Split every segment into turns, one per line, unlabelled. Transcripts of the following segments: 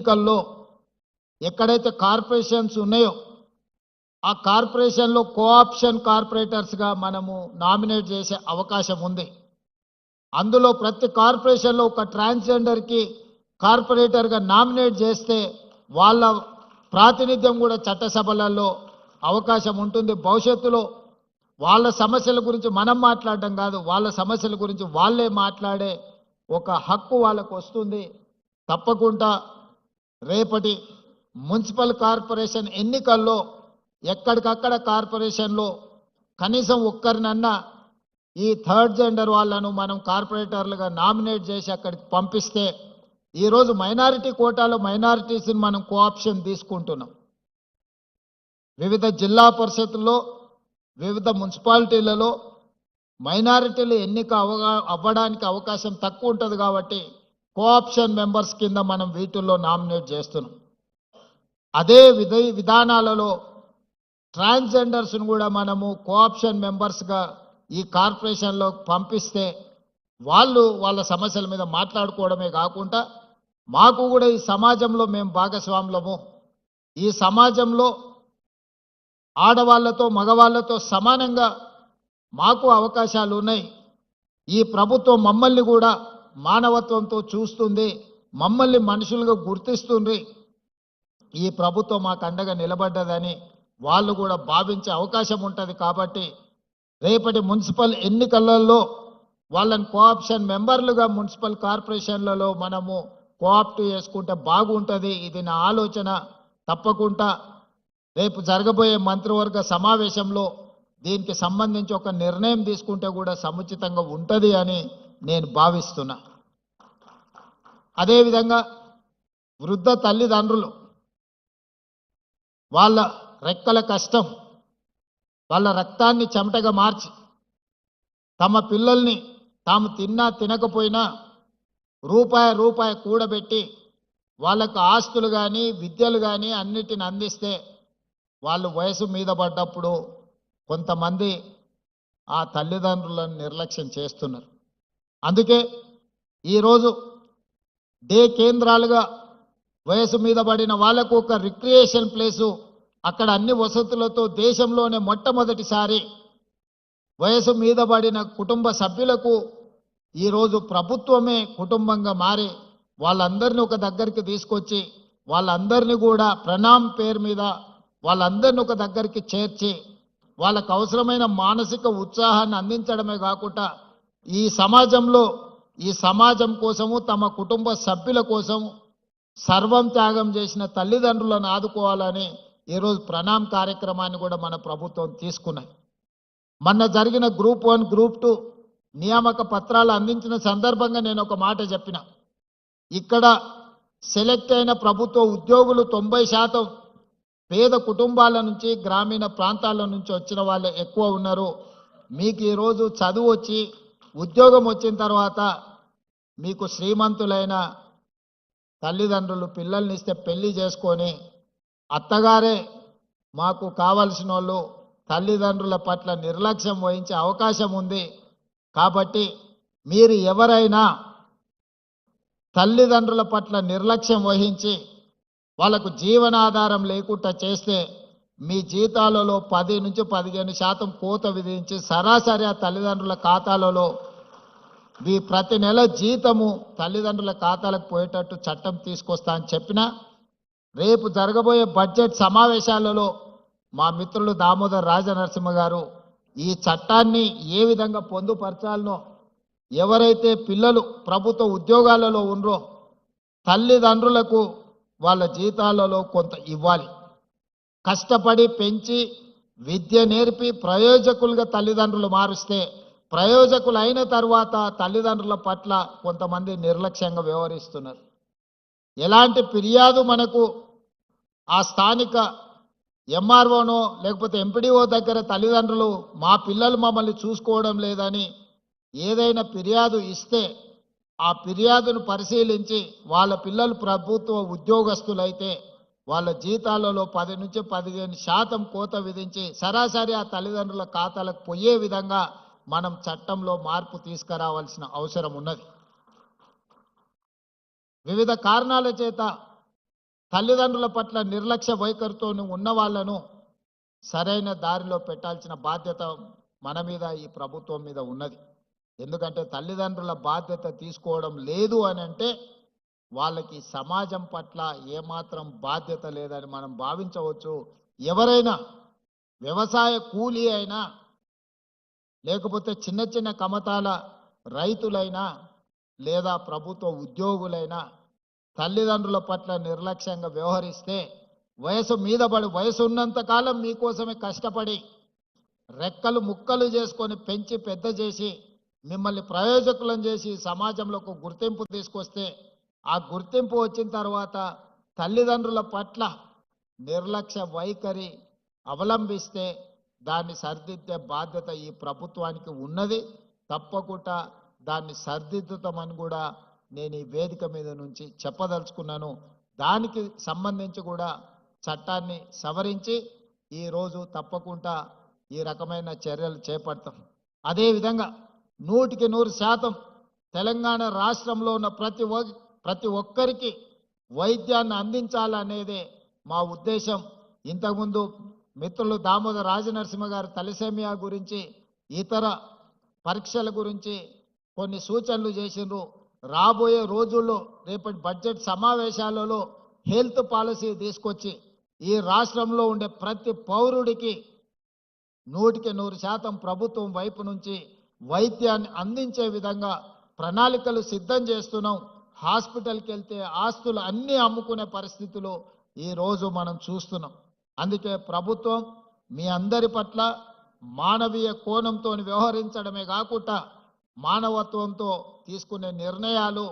ఎన్నికల్లో ఎక్కడైతే కార్పొరేషన్స్ ఉన్నాయో ఆ కార్పొరేషన్లో కోఆప్షన్ కార్పొరేటర్స్గా మనము నామినేట్ చేసే అవకాశం ఉంది. అందులో ప్రతి కార్పొరేషన్లో ఒక ట్రాన్స్జెండర్కి కార్పొరేటర్గా నామినేట్ చేస్తే వాళ్ళ ప్రాతినిధ్యం కూడా చట్టసభలలో అవకాశం ఉంటుంది. భవిష్యత్తులో వాళ్ళ సమస్యల గురించి మనం మాట్లాడడం కాదు, వాళ్ళ సమస్యల గురించి వాళ్ళే మాట్లాడే ఒక హక్కు వాళ్ళకు వస్తుంది. తప్పకుండా రేపటి మున్సిపల్ కార్పొరేషన్ ఎన్నికల్లో ఎక్కడికక్కడ కార్పొరేషన్లో కనీసం ఒక్కరినన్నా ఈ థర్డ్ జెండర్ వాళ్ళను మనం కార్పొరేటర్లుగా నామినేట్ చేసి అక్కడికి పంపిస్తే ఈరోజు మైనారిటీ కోటాలో మైనారిటీస్ని మనం కోఆప్షన్ తీసుకుంటున్నాం. వివిధ జిల్లా పరిషత్తుల్లో వివిధ మున్సిపాలిటీలలో మైనారిటీలు ఎన్నిక అవ్వడానికి అవకాశం తక్కువ ఉంటుంది కాబట్టి కోఆప్షన్ మెంబర్స్ కింద మనం వీటిల్లో నామినేట్ చేస్తున్నాం. అదే విధానాలలో ట్రాన్స్జెండర్స్ను కూడా మనము కోఆప్షన్ మెంబర్స్గా ఈ కార్పొరేషన్లో పంపిస్తే వాళ్ళు వాళ్ళ సమస్యల మీద మాట్లాడుకోవడమే కాకుండా మాకు కూడా ఈ సమాజంలో మేము భాగస్వాములము, ఈ సమాజంలో ఆడవాళ్లతో మగవాళ్లతో సమానంగా మాకు అవకాశాలు ఉన్నాయి. ఈ ప్రభుత్వం మమ్మల్ని కూడా మానవత్వంతో చూస్తుంది, మమ్మల్ని మనుషులుగా గుర్తిస్తుంది. ఈ ప్రభుత్వం మాకు అండగా నిలబడ్డదని వాళ్ళు కూడా భావించే అవకాశం ఉంటుంది. కాబట్టి రేపటి మున్సిపల్ ఎన్నికలలో వాళ్ళని కోఆప్షన్ మెంబర్లుగా మున్సిపల్ కార్పొరేషన్లలో మనము కోఆప్ట్ చేసుకుంటే బాగుంటుంది. ఇది నా ఆలోచన. తప్పకుండా రేపు జరగబోయే మంత్రివర్గ సమావేశంలో దీనికి సంబంధించి ఒక నిర్ణయం తీసుకుంటే కూడా సముచితంగా ఉంటుంది అని నేను భావిస్తున్నా. అదేవిధంగా వృద్ధ తల్లిదండ్రులు వాళ్ళ రెక్కల కష్టం, వాళ్ళ రక్తాన్ని చెమటగా మార్చి తమ పిల్లల్ని తాము తిన్నా తినకపోయినా రూపాయి కూడబెట్టి వాళ్ళకు ఆస్తులు కానీ విద్యలు కానీ అన్నిటిని అందిస్తే వాళ్ళు వయసు మీద పడ్డప్పుడు కొంతమంది ఆ తల్లిదండ్రులను నిర్లక్ష్యం చేస్తున్నారు. అందుకే ఈరోజు డే కేంద్రాలుగా వయసు మీద పడిన వాళ్ళకు ఒక రిక్రియేషన్ ప్లేసు, అక్కడ అన్ని వసతులతో దేశంలోనే మొట్టమొదటిసారి వయసు మీద పడిన కుటుంబ సభ్యులకు ఈరోజు ప్రభుత్వమే కుటుంబంగా మారి వాళ్ళందరినీ ఒక దగ్గరికి తీసుకొచ్చి వాళ్ళందరినీ కూడా ప్రణామ్ పేరు మీద వాళ్ళందరినీ ఒక దగ్గరికి చేర్చి వాళ్ళకు అవసరమైన మానసిక ఉత్సాహాన్ని అందించడమే కాకుండా ఈ సమాజం కోసము తమ కుటుంబ సభ్యుల కోసం సర్వం త్యాగం చేసిన తల్లిదండ్రులను ఆదుకోవాలని ఈరోజు ప్రణామ్ కార్యక్రమాన్ని కూడా మన ప్రభుత్వం తీసుకున్నది. మొన్న జరిగిన గ్రూప్ 1 గ్రూప్ 2 నియామక పత్రాలు అందించిన సందర్భంగా నేను ఒక మాట చెప్పిన, ఇక్కడ సెలెక్ట్ అయిన ప్రభుత్వ ఉద్యోగులు 90% పేద కుటుంబాల నుంచి గ్రామీణ ప్రాంతాల నుంచి వచ్చిన వాళ్ళే ఎక్కువ ఉన్నారు. మీకు ఈరోజు చదువు వచ్చి ఉద్యోగం వచ్చిన తర్వాత మీకు శ్రీమంతులైన తల్లిదండ్రులు పిల్లల్ని ఇస్తే పెళ్లి చేసుకొని అత్తగారే మాకు కావలసిన వాళ్ళు తల్లిదండ్రుల పట్ల నిర్లక్ష్యం వహించే అవకాశం ఉంది. కాబట్టి మీరు ఎవరైనా తల్లిదండ్రుల పట్ల నిర్లక్ష్యం వహించి వాళ్ళకు జీవనాధారం లేకుండా చేస్తే మీ జీతాలలో 10 నుంచి 15% కోత విధించి సరాసరి ఆ తల్లిదండ్రుల ఖాతాలలో ప్రతి నెల జీతము తల్లిదండ్రుల ఖాతాలకు పోయేటట్టు చట్టం తీసుకొస్తా అని చెప్పినా, రేపు జరగబోయే బడ్జెట్ సమావేశాలలో మా మిత్రులు దామోదర్ రాజనరసింహ గారు ఈ చట్టాన్ని ఏ విధంగా పొందుపరచాలనో, ఎవరైతే పిల్లలు ప్రభుత్వ ఉద్యోగాలలో ఉన్నారో తల్లిదండ్రులకు వాళ్ళ జీతాలలో కొంత ఇవ్వాలి. కష్టపడి పెంచి విద్య నేర్పి ప్రయోజకులుగా తల్లిదండ్రులు మారుస్తే ప్రయోజకులు అయిన తర్వాత తల్లిదండ్రుల పట్ల కొంతమంది నిర్లక్ష్యంగా వ్యవహరిస్తున్నారు. ఎలాంటి ఫిర్యాదు మనకు ఆ స్థానిక ఎంఆర్ఓనో లేకపోతే ఎంపీడీఓ దగ్గర తల్లిదండ్రులు మా పిల్లలు మమ్మల్ని చూసుకోవడం లేదని ఏదైనా ఫిర్యాదు ఇస్తే ఆ ఫిర్యాదును పరిశీలించి వాళ్ళ పిల్లలు ప్రభుత్వ ఉద్యోగస్తులైతే వాళ్ళ జీతాలలో 10 నుంచి 15% కోత విధించి సరాసరి ఆ తల్లిదండ్రుల ఖాతాలకు పోయే విధంగా మనం చట్టంలో మార్పు తీసుకురావాల్సిన అవసరం ఉన్నది. వివిధ కారణాల చేత తల్లిదండ్రుల పట్ల నిర్లక్ష్య వైఖరితో ఉన్న వాళ్ళను సరైన దారిలో పెట్టాల్సిన బాధ్యత మన మీద ఈ ప్రభుత్వం మీద ఉన్నది. ఎందుకంటే తల్లిదండ్రుల బాధ్యత తీసుకోవడం లేదు అని అంటే వాళ్ళకి సమాజం పట్ల ఏమాత్రం బాధ్యత లేదని మనం భావించవచ్చు. ఎవరైనా వ్యవసాయ కూలీ అయినా లేకపోతే చిన్న చిన్న కమతాల రైతులైనా లేదా ప్రభుత్వ ఉద్యోగులైనా తల్లిదండ్రుల పట్ల నిర్లక్ష్యంగా వ్యవహరిస్తే వయసు మీద పడి వయసు ఉన్నంత కాలం మీకోసమే కష్టపడి రెక్కలు ముక్కలు చేసుకొని పెంచి పెద్ద చేసి మిమ్మల్ని ప్రయోజకులను చేసి సమాజంలోకి గుర్తింపు తీసుకొస్తే ఆ గుర్తింపు వచ్చిన తర్వాత తల్లిదండ్రుల పట్ల నిర్లక్ష్య వైఖరి అవలంబిస్తే దాన్ని సరిదిద్దే బాధ్యత ఈ ప్రభుత్వానికి ఉన్నది. తప్పకుండా దాన్ని సరిదిద్దుతామని కూడా నేను ఈ వేదిక మీద నుంచి చెప్పదలుచుకున్నాను. దానికి సంబంధించి కూడా చట్టాన్ని సవరించి ఈరోజు తప్పకుండా ఈ రకమైన చర్యలు చేపడతాం. అదేవిధంగా 100% తెలంగాణ రాష్ట్రంలో ఉన్న ప్రతి ఒక్కరికి వైద్యాన్ని అందించాలనేదే మా ఉద్దేశం. ఇంతకుముందు మిత్రులు దామోదర రాజనరసింహ గారు తలసేమియా గురించి ఇతర పరీక్షల గురించి కొన్ని సూచనలు చేసిండ్రు. రాబోయే రోజుల్లో రేపటి బడ్జెట్ సమావేశాలలో హెల్త్ పాలసీ తీసుకొచ్చి ఈ రాష్ట్రంలో ఉండే ప్రతి పౌరుడికి 100% ప్రభుత్వం వైపు నుంచి వైద్యాన్ని అందించే విధంగా ప్రణాళికలు సిద్ధం చేస్తున్నాం. హాస్పిటల్కి వెళ్తే ఆస్తులు అన్నీ అమ్ముకునే పరిస్థితులు ఈరోజు మనం చూస్తున్నాం. అందుకే ప్రభుత్వం మీ అందరి పట్ల మానవీయ కోణంతో వ్యవహరించడమే కాకుండా మానవత్వంతో తీసుకునే నిర్ణయాలు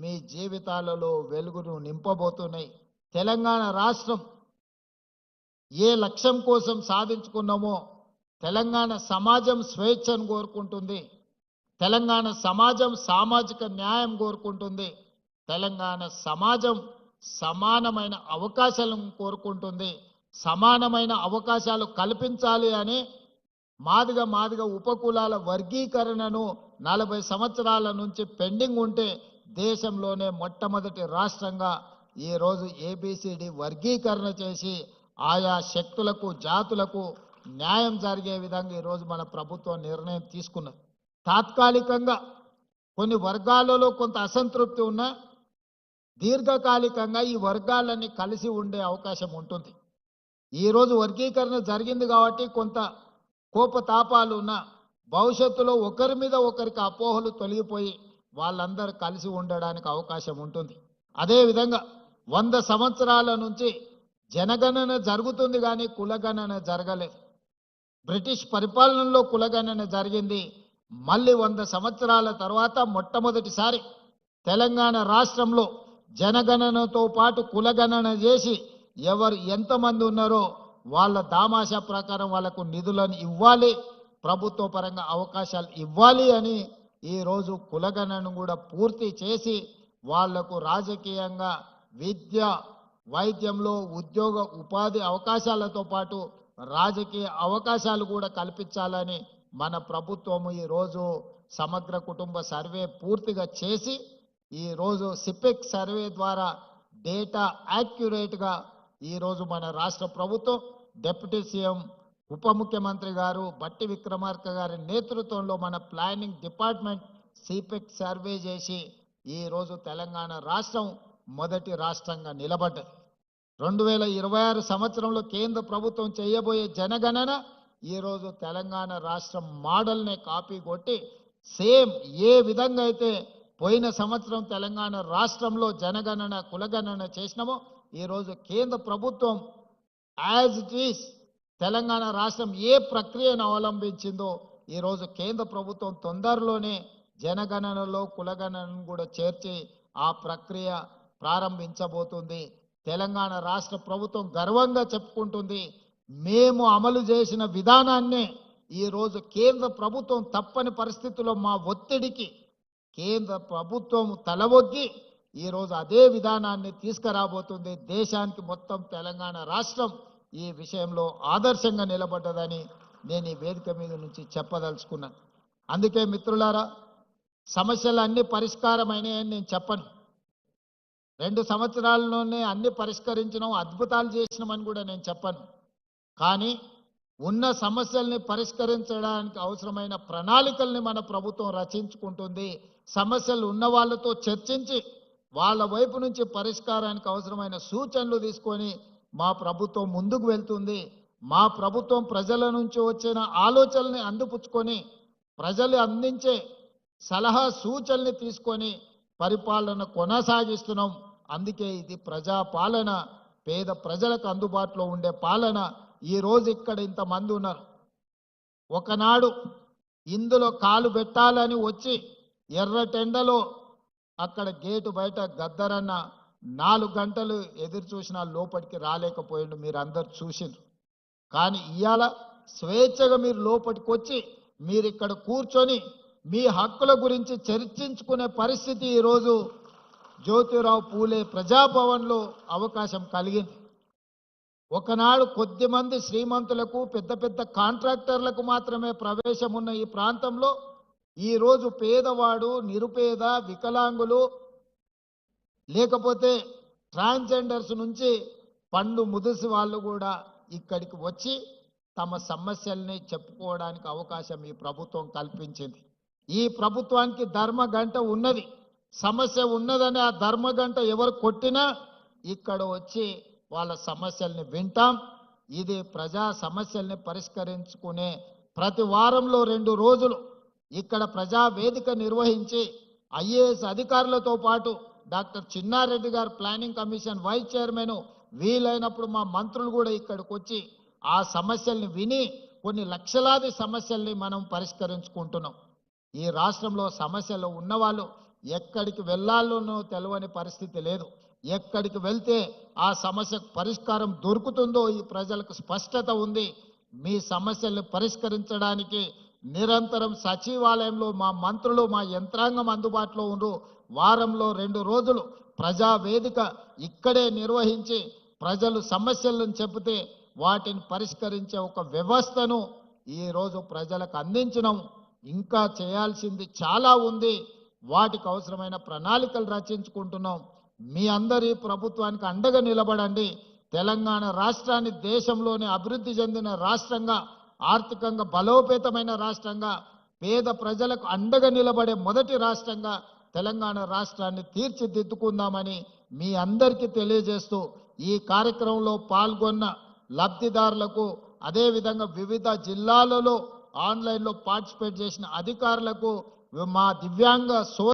మీ జీవితాలలో వెలుగును నింపబోతున్నాయి. తెలంగాణ రాష్ట్రం ఏ లక్ష్యం కోసం సాధించుకున్నామో తెలంగాణ సమాజం స్వేచ్ఛను కోరుకుంటుంది. తెలంగాణ సమాజం సామాజిక న్యాయం కోరుకుంటుంది. తెలంగాణ సమాజం సమానమైన అవకాశాలను కోరుకుంటుంది. సమానమైన అవకాశాలు కల్పించాలి అని మాదిగ ఉపకులాల వర్గీకరణను 40 సంవత్సరాల నుంచి పెండింగ్ ఉంటే దేశంలోనే మొట్టమొదటి రాష్ట్రంగా ఈరోజు ఏబిసిడి వర్గీకరణ చేసి ఆయా శక్తులకు జాతులకు న్యాయం జరిగే విధంగా ఈరోజు మన ప్రభుత్వం నిర్ణయం తీసుకున్నది. తాత్కాలికంగా కొన్ని వర్గాలలో కొంత అసంతృప్తి ఉన్నా దీర్ఘకాలికంగా ఈ వర్గాలన్నీ కలిసి ఉండే అవకాశం ఉంటుంది. ఈరోజు వర్గీకరణ జరిగింది కాబట్టి కొంత కోపతాపాలు ఉన్నా భవిష్యత్తులో ఒకరి మీద ఒకరికి అపోహలు తొలగిపోయి వాళ్ళందరూ కలిసి ఉండడానికి అవకాశం ఉంటుంది. అదేవిధంగా 100 సంవత్సరాల నుంచి జనగణన జరుగుతుంది కానీ కులగణన జరగలేదు. బ్రిటిష్ పరిపాలనలో కులగణన జరిగింది. మళ్ళీ 100 సంవత్సరాల తర్వాత మొట్టమొదటిసారి తెలంగాణ రాష్ట్రంలో జనగణనతో పాటు కులగణన చేసి ఎవరు ఎంతమంది ఉన్నారో వాళ్ళ దామాషా ప్రకారం వాళ్ళకు నిధులను ఇవ్వాలి, ప్రభుత్వ పరంగా అవకాశాలు ఇవ్వాలి అని ఈరోజు కులగణను కూడా పూర్తి చేసి వాళ్లకు రాజకీయంగా విద్య వైద్యంలో ఉద్యోగ ఉపాధి అవకాశాలతో పాటు రాజకీయ అవకాశాలు కూడా కల్పించాలని మన ప్రభుత్వము ఈరోజు సమగ్ర కుటుంబ సర్వే పూర్తిగా చేసి ఈరోజు సిపెక్ సర్వే ద్వారా డేటా యాక్యురేట్గా ఈరోజు మన రాష్ట్ర ప్రభుత్వం డిప్యూటీ సీఎం ఉప ముఖ్యమంత్రి గారు బట్టి విక్రమార్క గారి నేతృత్వంలో మన ప్లానింగ్ డిపార్ట్మెంట్ సిపెక్ సర్వే చేసి ఈరోజు తెలంగాణ రాష్ట్రం మొదటి రాష్ట్రంగా నిలబడ్డది. 2026 సంవత్సరంలో కేంద్ర ప్రభుత్వం చేయబోయే జనగణన ఈరోజు తెలంగాణ రాష్ట్రం మోడల్నే కాపీ కొట్టి సేమ్ ఏ విధంగా అయితే పోయిన సంవత్సరం తెలంగాణ రాష్ట్రంలో జనగణన కులగణన చేసినామో ఈరోజు కేంద్ర ప్రభుత్వం యాజ్ ఇట్ ఈస్ తెలంగాణ రాష్ట్రం ఏ ప్రక్రియను అవలంబించిందో ఈరోజు కేంద్ర ప్రభుత్వం తొందరలోనే జనగణనలో కులగణనను కూడా చేర్చి ఆ ప్రక్రియ ప్రారంభించబోతుంది. తెలంగాణ రాష్ట్ర ప్రభుత్వం గర్వంగా చెప్పుకుంటుంది, మేము అమలు చేసిన విధానాన్నే ఈరోజు కేంద్ర ప్రభుత్వం తప్పని పరిస్థితుల్లో మా ఒత్తిడికి కేంద్ర ప్రభుత్వం తలవొగ్గి ఈరోజు అదే విధానాన్ని తీసుకురాబోతుంది. దేశానికి మొత్తం తెలంగాణ రాష్ట్రం ఈ విషయంలో ఆదర్శంగా నిలబడ్డదని నేను ఈ వేదిక మీద నుంచి చెప్పదలుచుకున్నాను. అందుకే మిత్రులారా, సమస్యలు అన్ని పరిష్కారమైనాయని నేను చెప్పను. 2 సంవత్సరాల్లోనే అన్ని పరిష్కరించినాం, అద్భుతాలు చేసినామని కూడా నేను చెప్పను. కానీ ఉన్న సమస్యల్ని పరిష్కరించడానికి అవసరమైన ప్రణాళికల్ని మన ప్రభుత్వం రచించుకుంటుంది. సమస్యలు ఉన్న వాళ్ళతో చర్చించి వాళ్ళ వైపు నుంచి పరిష్కారానికి అవసరమైన సూచనలు తీసుకొని మా ప్రభుత్వం ముందుకు వెళ్తుంది. మా ప్రభుత్వం ప్రజల నుంచి వచ్చిన ఆలోచనల్ని అందిపుచ్చుకొని ప్రజలు అందించే సలహా సూచనల్ని తీసుకొని పరిపాలన కొనసాగిస్తున్నాం. అందుకే ఇది ప్రజా పాలన, పేద ప్రజలకు అందుబాటులో ఉండే పాలన. ఈ రోజు ఇక్కడ ఇంతమంది ఉన్నారు. ఒకనాడు ఇందులో కాలు పెట్టాలని వచ్చి ఎర్రటెండలో అక్కడ గేటు బయట గద్దరన్న 4 గంటలు ఎదురు చూసినా లోపలికి రాలేకపోయిండు. మీరు అందరు చూసిండ్రు. కానీ ఇవాళ స్వేచ్ఛగా మీరు లోపలికి వచ్చి మీరు ఇక్కడ కూర్చొని మీ హక్కుల గురించి చర్చించుకునే పరిస్థితి ఈరోజు జ్యోతిరావు పూలే ప్రజాభవన్లో అవకాశం కలిగింది. ఒకనాడు కొద్దిమంది శ్రీమంతులకు పెద్ద పెద్ద కాంట్రాక్టర్లకు మాత్రమే ప్రవేశం ఉన్న ఈ ప్రాంతంలో ఈరోజు పేదవాడు, నిరుపేద, వికలాంగులు, లేకపోతే ట్రాన్స్జెండర్స్ నుంచి పండు ముదిసి వాళ్ళు కూడా ఇక్కడికి వచ్చి తమ సమస్యల్ని చెప్పుకోవడానికి అవకాశం ఈ ప్రభుత్వం కల్పించింది. ఈ ప్రభుత్వానికి ధర్మగంట ఉన్నది. సమస్య ఉన్నదని ఆ ధర్మగంట ఎవరు కొట్టినా ఇక్కడ వచ్చి వాళ్ళ సమస్యల్ని వింటాం. ఇది ప్రజా సమస్యల్ని పరిష్కరించుకునే ప్రతి వారంలో 2 రోజులు ఇక్కడ ప్రజా వేదిక నిర్వహించి ఐఏఎస్ అధికారులతో పాటు డాక్టర్ చిన్నారెడ్డి గారు ప్లానింగ్ కమిషన్ వైస్ చైర్మన్, వీలైనప్పుడు మా మంత్రులు కూడా ఇక్కడికి వచ్చి ఆ సమస్యల్ని విని కొన్ని లక్షలాది సమస్యల్ని మనం పరిష్కరించుకుంటున్నాం. ఈ రాష్ట్రంలో సమస్యలు ఉన్నవాళ్ళు ఎక్కడికి వెళ్ళాలోనో తెలియని పరిస్థితి లేదు. ఎక్కడికి వెళ్తే ఆ సమస్యకు పరిష్కారం దొరుకుతుందో ఈ ప్రజలకు స్పష్టత ఉంది. మీ సమస్యల్ని పరిష్కరించడానికి నిరంతరం సచివాలయంలో మా మంత్రులు, మా యంత్రాంగం అందుబాటులో ఉండు. వారంలో 2 రోజులు ప్రజా వేదిక ఇక్కడే నిర్వహించి ప్రజలు సమస్యలను చెబితే వాటిని పరిష్కరించే ఒక వ్యవస్థను ఈరోజు ప్రజలకు అందించడం. ఇంకా చేయాల్సింది చాలా ఉంది. వాటికి అవసరమైన ప్రణాళికలు రచించుకుంటున్నాం. మీ అందరి ప్రభుత్వానికి అండగా నిలబడండి. తెలంగాణ రాష్ట్రాన్ని దేశంలోనే అభివృద్ధి చెందిన రాష్ట్రంగా, ఆర్థికంగా బలోపేతమైన రాష్ట్రంగా, పేద ప్రజలకు అండగా నిలబడే మొదటి రాష్ట్రంగా తెలంగాణ రాష్ట్రాన్ని తీర్చిదిద్దుకుందామని మీ అందరికీ తెలియజేస్తూ ఈ కార్యక్రమంలో పాల్గొన్న లబ్ధిదారులకు, అదేవిధంగా వివిధ జిల్లాలలో ఆన్లైన్లో పార్టిసిపేట్ చేసిన అధికారులకు, మా దివ్యాంగ